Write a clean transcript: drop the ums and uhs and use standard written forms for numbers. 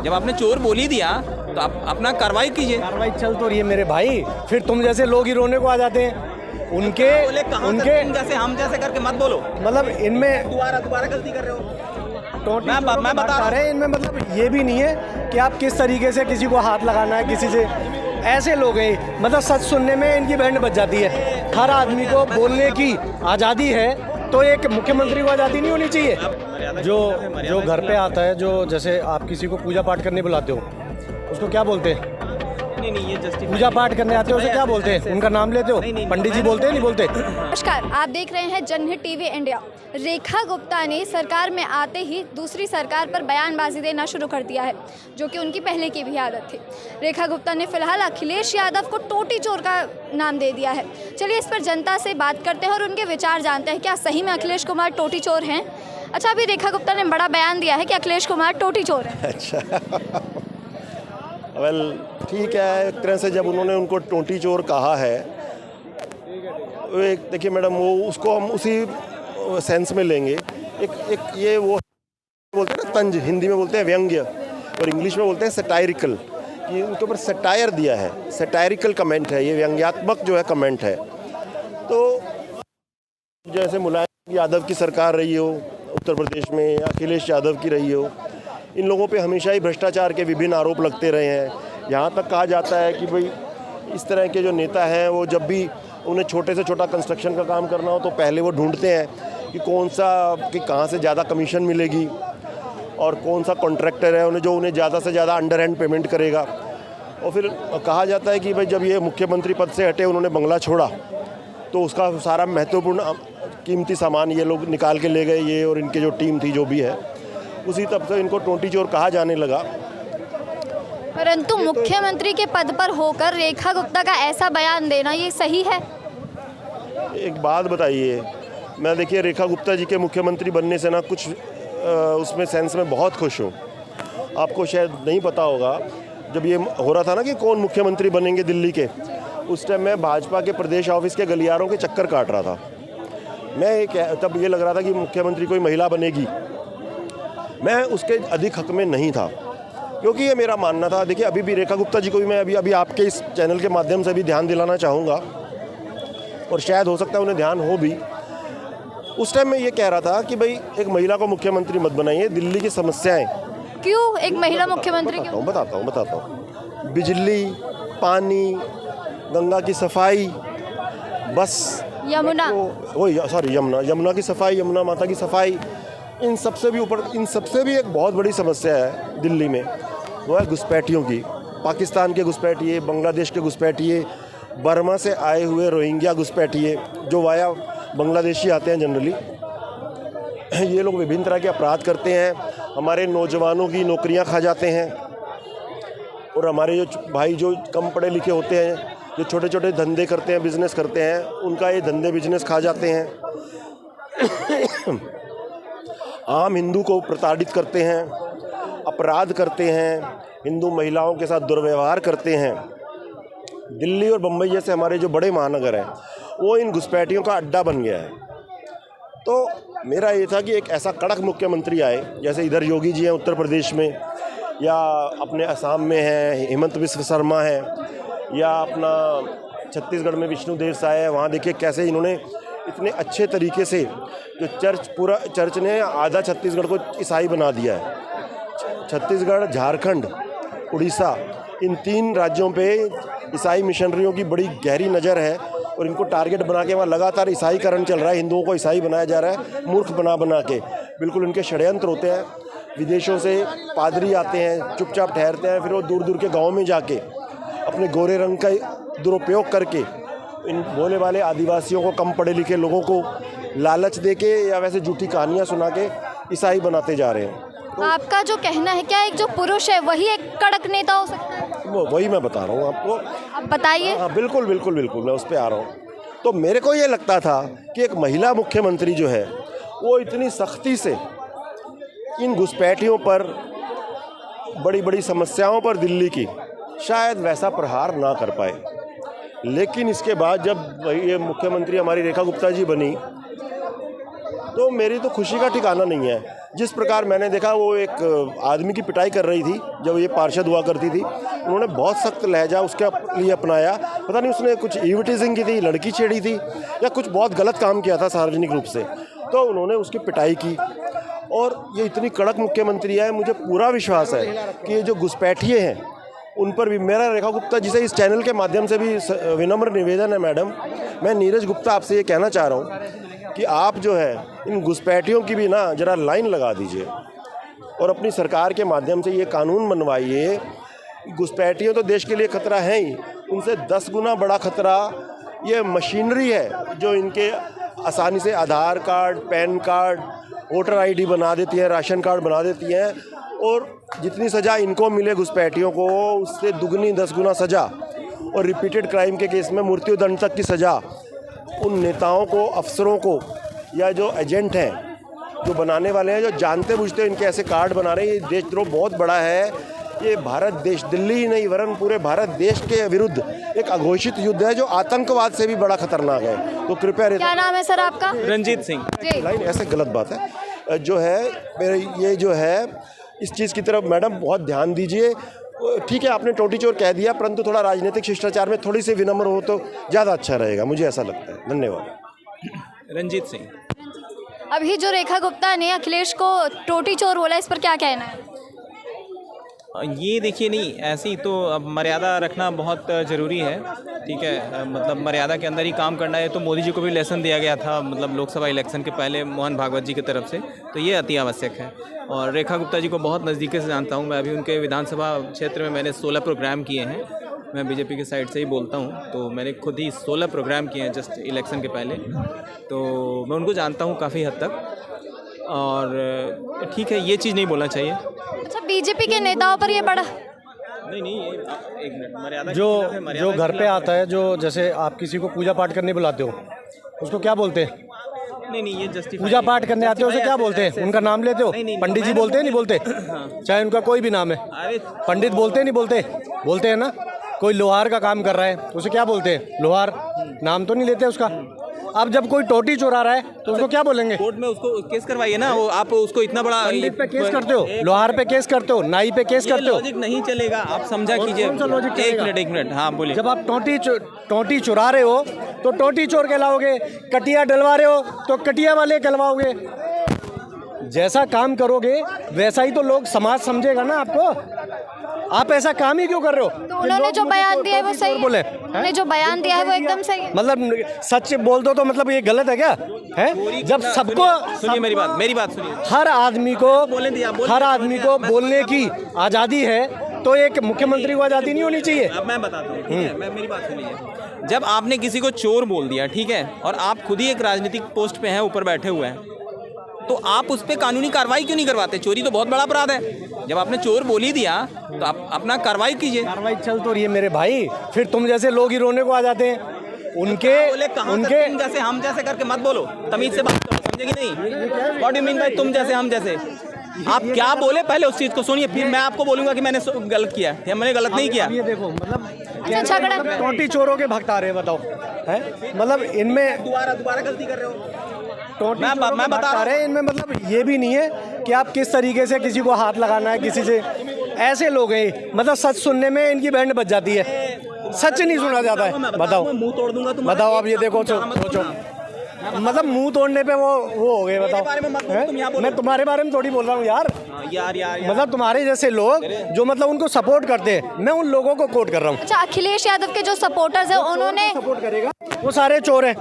जब आपने चोर बोल ही दिया तो आप अपना कार्रवाई कीजिए। कार्रवाई चल तो रही है मेरे भाई, फिर तुम जैसे लोग ही रोने को आ जाते हैं। उनके जैसे हम जैसे करके मत बोलो, मतलब इनमें दोबारा गलती कर रहे हो। मैं बता रहा हूँ, इनमें मतलब ये भी नहीं है कि आप किस तरीके से किसी को हाथ लगाना है, किसी से ऐसे लोग हैं, मतलब सच सुनने में इनकी बैंड बज जाती है। हर आदमी को बोलने की आज़ादी है, तो एक मुख्यमंत्री को आज़ादी नहीं होनी चाहिए। जो घर पे आता है, जो जैसे आप किसी को पूजा पाठ करने बुलाते हो, उसको क्या बोलते हैं? नहीं ये जस्ट पूजा पाठ करने आते हो उसे क्या बोलते हैं? उनका नाम लेते हो? पंडित जी बोलते हैं, नहीं बोलते? नमस्कार, आप देख रहे हैं जनहित टीवी इंडिया। रेखा गुप्ता ने सरकार में आते ही दूसरी सरकार पर बयानबाजी देना शुरू कर दिया है, जो कि उनकी पहले की भी आदत थी। रेखा गुप्ता ने फिलहाल अखिलेश यादव को टोटी चोर का नाम दे दिया है। चलिए इस पर जनता से बात करते हैं और उनके विचार जानते हैं। क्या सही में अखिलेश कुमार टोटी चोर हैं? अच्छा, अभी रेखा गुप्ता ने बड़ा बयान दिया है कि अखिलेश कुमार टोटी चोर है। अच्छा वेल ठीक है, एक तरह से जब उन्होंने उनको टोटी चोर कहा है, एक देखिए मैडम, वो उसको हम उसी सेंस में लेंगे। एक ये वो बोलते हैं ना तंज, हिंदी में बोलते हैं व्यंग्य और इंग्लिश में बोलते हैं सटायरिकल, कि उनके ऊपर सटायर दिया है, सटायरिकल कमेंट है, ये व्यंग्यात्मक जो है कमेंट है। तो जैसे मुलायम यादव की सरकार रही हो उत्तर प्रदेश में, या अखिलेश यादव की रही हो, इन लोगों पे हमेशा ही भ्रष्टाचार के विभिन्न आरोप लगते रहे हैं। यहाँ तक कहा जाता है कि भाई इस तरह के जो नेता हैं, वो जब भी उन्हें छोटे से छोटा कंस्ट्रक्शन का काम करना हो तो पहले वो ढूंढते हैं कि कौन सा, कि कहाँ से ज़्यादा कमीशन मिलेगी और कौन सा कॉन्ट्रैक्टर है उन्हें ज़्यादा से ज़्यादा अंडर हैंड पेमेंट करेगा। और फिर कहा जाता है कि भाई जब ये मुख्यमंत्री पद से हटे, उन्होंने बंगला छोड़ा, तो उसका सारा महत्वपूर्ण कीमती सामान ये लोग निकाल के ले गए, ये और इनकी जो टीम थी जो भी है। उसी तब से इनको टोटी चोर कहा जाने लगा। परंतु मुख्यमंत्री के पद पर होकर रेखा गुप्ता का ऐसा बयान देना, ये सही है? एक बात बताइए, मैं देखिए रेखा गुप्ता जी के मुख्यमंत्री बनने से ना कुछ उसमें सेंस में बहुत खुश हूँ। आपको शायद नहीं पता होगा, जब ये हो रहा था ना कि कौन मुख्यमंत्री बनेंगे दिल्ली के, उस टाइम मैं भाजपा के प्रदेश ऑफिस के गलियारों के चक्कर काट रहा था। तब ये लग रहा था कि मुख्यमंत्री कोई महिला बनेगी। मैं उसके अधिक हक में नहीं था, क्योंकि ये मेरा मानना था। देखिए अभी भी रेखा गुप्ता जी को भी मैं अभी आपके इस चैनल के माध्यम से भी ध्यान दिलाना चाहूँगा, और शायद हो सकता है उन्हें ध्यान हो भी। उस टाइम मैं ये कह रहा था कि भाई एक महिला को मुख्यमंत्री मत बनाइए, दिल्ली की समस्याएं। क्यों एक महिला मुख्यमंत्री? बताता हूँ। बिजली, पानी, गंगा की सफाई, बस यमुना, यमुना की सफाई, यमुना माता की सफाई, इन सबसे भी एक बहुत बड़ी समस्या है दिल्ली में, वो है घुसपैठियों की। पाकिस्तान के घुसपैठिए, बांग्लादेश के घुसपैठिए, बर्मा से आए हुए रोहिंग्या घुसपैठिए, जो वाया बांग्लादेशी आते हैं जनरली। ये लोग विभिन्न तरह के अपराध करते हैं, हमारे नौजवानों की नौकरियां खा जाते हैं, और हमारे जो भाई जो कम पढ़े लिखे होते हैं, जो छोटे छोटे धंधे करते हैं, बिजनेस करते हैं, उनका ये धंधे बिजनेस खा जाते हैं। आम हिंदू को प्रताड़ित करते हैं, अपराध करते हैं, हिंदू महिलाओं के साथ दुर्व्यवहार करते हैं। दिल्ली और बम्बई जैसे हमारे जो बड़े महानगर हैं, वो इन घुसपैठियों का अड्डा बन गया है। तो मेरा ये था कि एक ऐसा कड़क मुख्यमंत्री आए, जैसे इधर योगी जी हैं उत्तर प्रदेश में, या अपने असम में हैं हेमंत बिस्व शर्मा है, या अपना छत्तीसगढ़ में विष्णुदेव साय है। वहाँ देखिए कैसे इन्होंने इतने अच्छे तरीके से जो चर्च ने आधा छत्तीसगढ़ को ईसाई बना दिया है। छत्तीसगढ़, झारखंड, उड़ीसा, इन 3 राज्यों पे ईसाई मिशनरियों की बड़ी गहरी नज़र है, और इनको टारगेट बना के वहाँ लगातार ईसाईकरण चल रहा है। हिंदुओं को ईसाई बनाया जा रहा है, मूर्ख बना के। बिल्कुल इनके षड्यंत्र होते हैं। विदेशों से पादरी आते हैं, चुपचाप ठहरते हैं, फिर वो दूर दूर के गाँव में जाके अपने गोरे रंग का दुरुपयोग करके इन भोले वाले आदिवासियों को, कम पढ़े लिखे लोगों को लालच देके या वैसे झूठी कहानियाँ सुना के ईसाई बनाते जा रहे हैं। तो आपका जो कहना है, क्या एक जो पुरुष है वही एक कड़क नेता हो सकता है? वही मैं बता रहा हूँ आपको। आप बताइए। हाँ बिल्कुल मैं उस पर आ रहा हूँ। तो मेरे को ये लगता था कि एक महिला मुख्यमंत्री जो है, वो इतनी सख्ती से इन घुसपैठियों पर, बड़ी बड़ी समस्याओं पर दिल्ली की, शायद वैसा प्रहार ना कर पाए। लेकिन इसके बाद जब ये मुख्यमंत्री हमारी रेखा गुप्ता जी बनी, तो मेरी तो खुशी का ठिकाना नहीं है। जिस प्रकार मैंने देखा वो एक आदमी की पिटाई कर रही थी जब ये पार्षद हुआ करती थी, उन्होंने बहुत सख्त लहजा उसके लिए अपनाया। पता नहीं उसने कुछ ईविटिजिंग की थी, लड़की छेड़ी थी या कुछ बहुत गलत काम किया था सार्वजनिक रूप से, तो उन्होंने उसकी पिटाई की। और ये इतनी कड़क मुख्यमंत्री है, मुझे पूरा विश्वास है कि ये जो घुसपैठिए हैं उन पर भी मेरा रेखा गुप्ता जी से इस चैनल के माध्यम से भी विनम्र निवेदन है मैडम, मैं नीरज गुप्ता आपसे ये कहना चाह रहा हूँ कि आप जो है इन घुसपैठियों की भी ना जरा लाइन लगा दीजिए और अपनी सरकार के माध्यम से ये कानून बनवाइए। घुसपैठियों तो देश के लिए खतरा है ही, उनसे 10 गुना बड़ा खतरा ये मशीनरी है जो इनके आसानी से Aadhaar card, PAN card, voter ID बना देती है, राशन कार्ड बना देती हैं। और जितनी सज़ा इनको मिले घुसपैठियों को उससे दुगनी 10 गुना सज़ा, और रिपीटेड क्राइम के केस में मृत्युदंड तक की सज़ा उन नेताओं को, अफसरों को या जो एजेंट हैं, जो बनाने वाले हैं, जो जानते बुझते इनके ऐसे कार्ड बना रहे हैं। ये देशद्रोह बहुत बड़ा है। ये भारत देश, दिल्ली ही नहीं वरन पूरे भारत देश के विरुद्ध एक अघोषित युद्ध है जो आतंकवाद से भी बड़ा खतरनाक है। तो कृपया, क्या नाम है सर आपका? रंजीत सिंह। जी। लाइन ऐसे गलत बात है जो है ये जो है इस चीज़ की तरफ मैडम बहुत ध्यान दीजिए। ठीक है, आपने टोटी चोर कह दिया, परंतु थोड़ा राजनीतिक शिष्टाचार में थोड़ी सी विनम्र हो तो ज़्यादा अच्छा रहेगा, मुझे ऐसा लगता है। धन्यवाद। रंजीत सिंह। अभी जो रेखा गुप्ता ने अखिलेश को टोटी चोर बोला, इस पर क्या कहना है? ये देखिए, नहीं ऐसी तो अब मर्यादा रखना बहुत ज़रूरी है, ठीक है। मतलब मर्यादा के अंदर ही काम करना है। तो मोदी जी को भी लेसन दिया गया था, मतलब लोकसभा इलेक्शन के पहले मोहन भागवत जी की तरफ से, तो ये अति आवश्यक है। और रेखा गुप्ता जी को बहुत नज़दीकी से जानता हूँ मैं। अभी उनके विधानसभा क्षेत्र में मैंने 16 प्रोग्राम किए हैं। मैं बीजेपी की साइड से ही बोलता हूँ, तो मैंने खुद ही 16 प्रोग्राम किए हैं जस्ट इलेक्शन के पहले, तो मैं उनको जानता हूँ काफ़ी हद तक। और ठीक है, ये चीज़ नहीं बोलना चाहिए। अच्छा, बीजेपी के नेताओं पर ये बड़ा नहीं ये एक मिनट, मर्यादा जो घर पे आता है, जो जैसे आप किसी को पूजा पाठ करने बुलाते हो, उसको क्या बोलते हैं? नहीं ये जस्टिफाई, पूजा पाठ करने आते हो उसे क्या बोलते हैं? उनका नाम लेते हो? पंडित जी बोलते हैं, नहीं बोलते? चाहे उनका कोई भी नाम है, अरे पंडित बोलते हैं, नहीं बोलते? बोलते हैं ना। कोई लोहार का काम कर रहा है, उसे क्या बोलते हैं? लोहार। नाम तो नहीं लेते उसका। अब जब कोई टोटी चुरा रहा है तो उसको क्या बोलेंगे? कोर्ट में उसको केस करवाइए ना। वो आप उसको इतना बड़ा पंडित पे केस करते हो, लोहार पे केस करते हो, नाई पे केस करते हो। लॉजिक नहीं चलेगा, आप समझा कीजिए। एक मिनट, हाँ बोलिए। जब आप टोटी चुरा रहे हो तो टोटी चोर कहलाओगे, कटिया डलवा रहे हो तो कटिया वाले कहलाओगे। जैसा काम करोगे वैसा ही तो लोग समाज समझेगा ना आपको। आप ऐसा काम ही क्यों कर रहे हो? तो उन्होंने जो बयान दिया है वो सही बोले, उन्होंने जो बयान दिया है वो एकदम सही है। मतलब सच बोल दो तो मतलब ये गलत है क्या? है जब सबको, सुनिए मेरी बात सुनिए। हर आदमी को बोलने की आज़ादी है, तो एक मुख्यमंत्री को आज़ादी नहीं होनी चाहिए? अब मैं बताता हूँ, ठीक है, मैं मेरी बात सुनिए। जब आपने किसी को चोर बोल दिया, ठीक है, और आप खुद ही एक राजनीतिक पोस्ट पे हैं, ऊपर बैठे हुए हैं, तो आप उस पर कानूनी कार्रवाई क्यों नहीं करवाते? चोरी तो बहुत बड़ा अपराध है। जब आपने चोर बोल ही दिया तो आप अपना कार्रवाई कीजिए। कार्रवाई चल तो रही है मेरे भाई, फिर तुम जैसे लोग ही रोने को आ जाते हैं। उनके तुम जैसे हम जैसे करके मत बोलो, तमीज से बात करो, समझे कि नहीं? व्हाट डू मीन बाय तुम जैसे हम जैसे? आप क्या बोले पहले उस चीज को सुनिए, फिर मैं आपको बोलूंगा कि मैंने गलत किया या मैंने गलत नहीं किया। ये देखो, मतलब अच्छा झगड़ा टोटी चोरों के भगता रहे, बताओ है? मतलब इनमें दोबारा गलती कर रहे हो। मैं बता रहे हैं, इनमें मतलब ये भी नहीं है कि आप किस तरीके से किसी को हाथ लगाना है, किसी से। ऐसे लोग हैं, मतलब सच सुनने में इनकी बैंड बज जाती है, सच नहीं सुना जाता है। बताओ, मुंह तोड़ दूंगा तुम्हारा। बताओ आप ये देखो, सोचो, मतलब मुंह तोड़ने पे वो हो गए। बताओ, मैं तुम्हारे बारे में थोड़ी बोल रहा हूँ यार। यार मतलब तुम्हारे जैसे लोग जो मतलब उनको सपोर्ट करते हैं, मैं उन लोगों को कोट कर रहा हूँ। अच्छा, अखिलेश यादव के जो सपोर्टर्स हैं उन्होंने सपोर्ट करेगा, वो सारे चोर हैं।